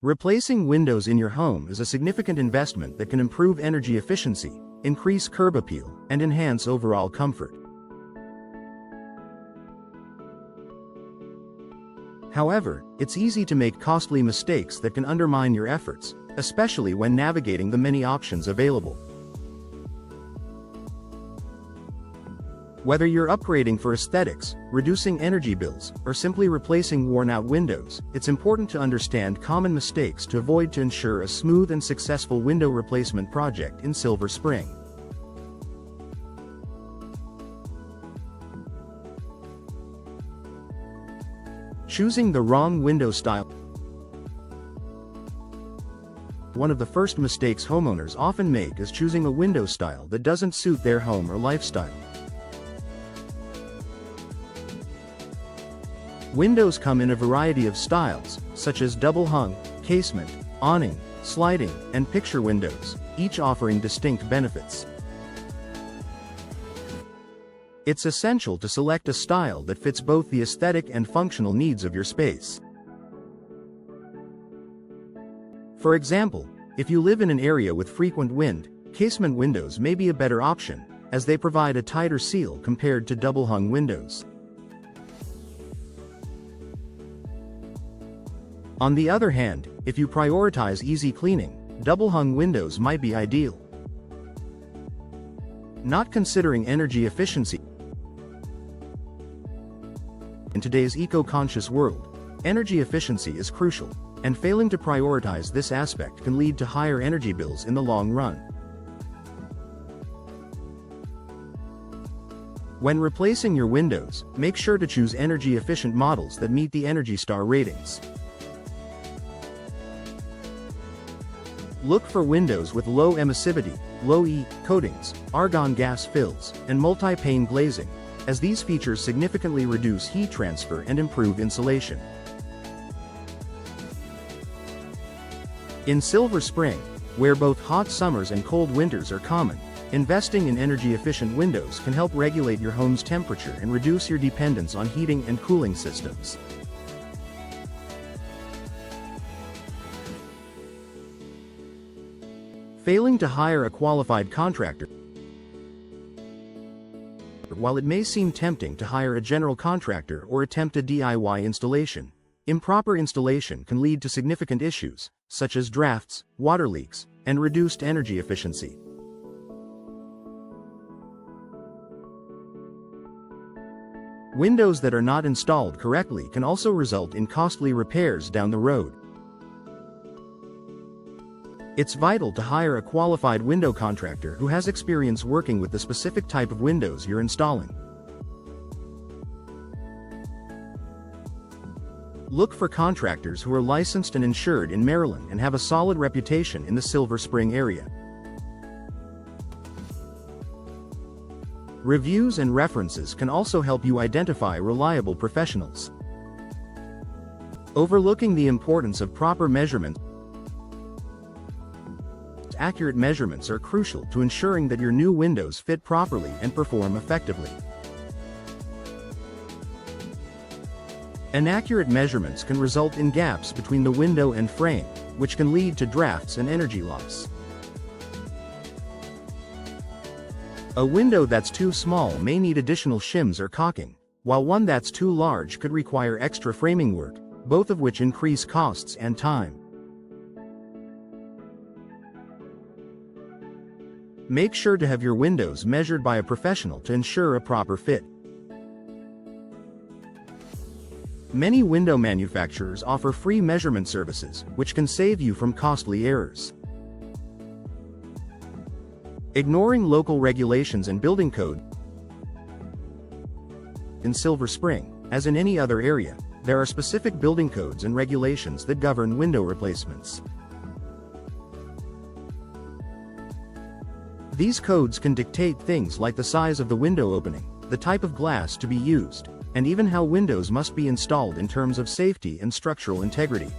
Replacing windows in your home is a significant investment that can improve energy efficiency, increase curb appeal, and enhance overall comfort. However, it's easy to make costly mistakes that can undermine your efforts, especially when navigating the many options available. Whether you're upgrading for aesthetics, reducing energy bills, or simply replacing worn-out windows, it's important to understand common mistakes to avoid to ensure a smooth and successful window replacement project in Silver Spring. Choosing the wrong window style. One of the first mistakes homeowners often make is choosing a window style that doesn't suit their home or lifestyle. Windows come in a variety of styles, such as double-hung, casement, awning, sliding, and picture windows, each offering distinct benefits. It's essential to select a style that fits both the aesthetic and functional needs of your space. For example, if you live in an area with frequent wind, casement windows may be a better option, as they provide a tighter seal compared to double-hung windows. On the other hand, if you prioritize easy cleaning, double-hung windows might be ideal. Not considering energy efficiency. In today's eco-conscious world, energy efficiency is crucial, and failing to prioritize this aspect can lead to higher energy bills in the long run. When replacing your windows, make sure to choose energy-efficient models that meet the Energy Star ratings. Look for windows with low emissivity, low E coatings, argon gas fills, and multi-pane glazing, as these features significantly reduce heat transfer and improve insulation. In Silver Spring, where both hot summers and cold winters are common, investing in energy-efficient windows can help regulate your home's temperature and reduce your dependence on heating and cooling systems. Failing to hire a qualified contractor. While it may seem tempting to hire a general contractor or attempt a DIY installation, improper installation can lead to significant issues, such as drafts, water leaks, and reduced energy efficiency. Windows that are not installed correctly can also result in costly repairs down the road. It's vital to hire a qualified window contractor who has experience working with the specific type of windows you're installing. Look for contractors who are licensed and insured in Maryland and have a solid reputation in the Silver Spring area. Reviews and references can also help you identify reliable professionals. Overlooking the importance of proper measurements. Accurate measurements are crucial to ensuring that your new windows fit properly and perform effectively. Inaccurate measurements can result in gaps between the window and frame, which can lead to drafts and energy loss. A window that's too small may need additional shims or caulking, while one that's too large could require extra framing work, both of which increase costs and time. Make sure to have your windows measured by a professional to ensure a proper fit. Many window manufacturers offer free measurement services, which can save you from costly errors. Ignoring local regulations and building code. In Silver Spring, as in any other area, there are specific building codes and regulations that govern window replacements. These codes can dictate things like the size of the window opening, the type of glass to be used, and even how windows must be installed in terms of safety and structural integrity.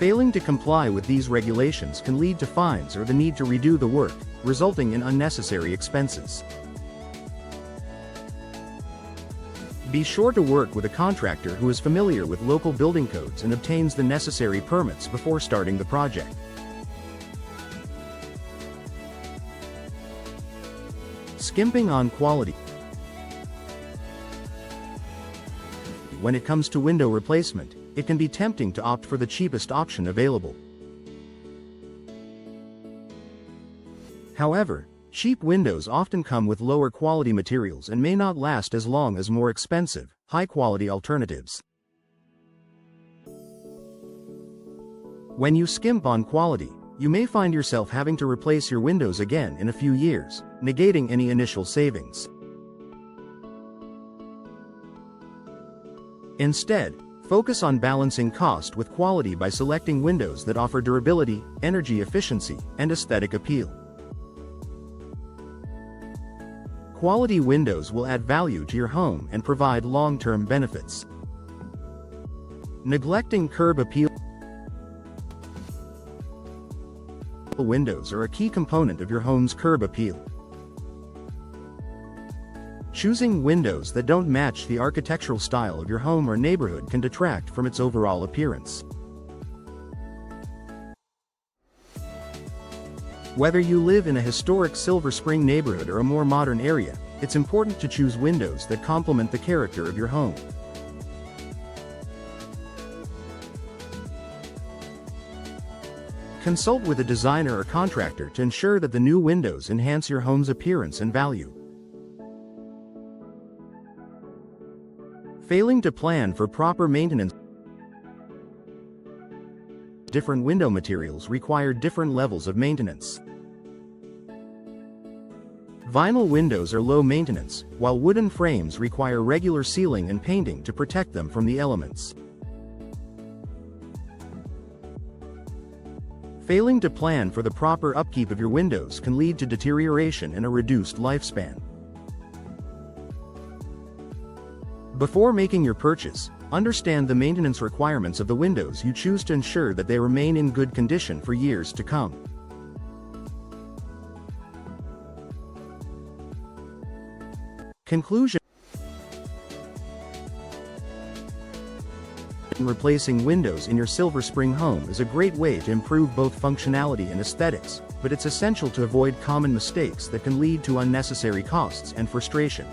Failing to comply with these regulations can lead to fines or the need to redo the work, resulting in unnecessary expenses. Be sure to work with a contractor who is familiar with local building codes and obtains the necessary permits before starting the project. Skimping on quality. When it comes to window replacement, it can be tempting to opt for the cheapest option available. However, cheap windows often come with lower quality materials and may not last as long as more expensive, high-quality alternatives. When you skimp on quality, you may find yourself having to replace your windows again in a few years, negating any initial savings. Instead, focus on balancing cost with quality by selecting windows that offer durability, energy efficiency, and aesthetic appeal. Quality windows will add value to your home and provide long-term benefits. Neglecting curb appeal. Windows are a key component of your home's curb appeal. Choosing windows that don't match the architectural style of your home or neighborhood can detract from its overall appearance. Whether you live in a historic Silver Spring neighborhood or a more modern area, it's important to choose windows that complement the character of your home. Consult with a designer or contractor to ensure that the new windows enhance your home's appearance and value. Failing to plan for proper maintenance. Different window materials require different levels of maintenance. Vinyl windows are low maintenance, while wooden frames require regular sealing and painting to protect them from the elements. Failing to plan for the proper upkeep of your windows can lead to deterioration and a reduced lifespan. Before making your purchase, understand the maintenance requirements of the windows you choose to ensure that they remain in good condition for years to come. Conclusion. Replacing windows in your Silver Spring home is a great way to improve both functionality and aesthetics, but it's essential to avoid common mistakes that can lead to unnecessary costs and frustration.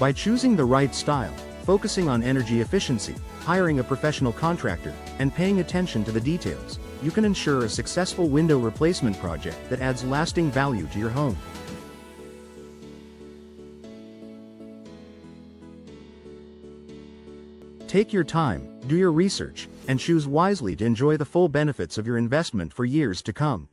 By choosing the right style, focusing on energy efficiency, hiring a professional contractor, and paying attention to the details, you can ensure a successful window replacement project that adds lasting value to your home. Take your time, do your research, and choose wisely to enjoy the full benefits of your investment for years to come.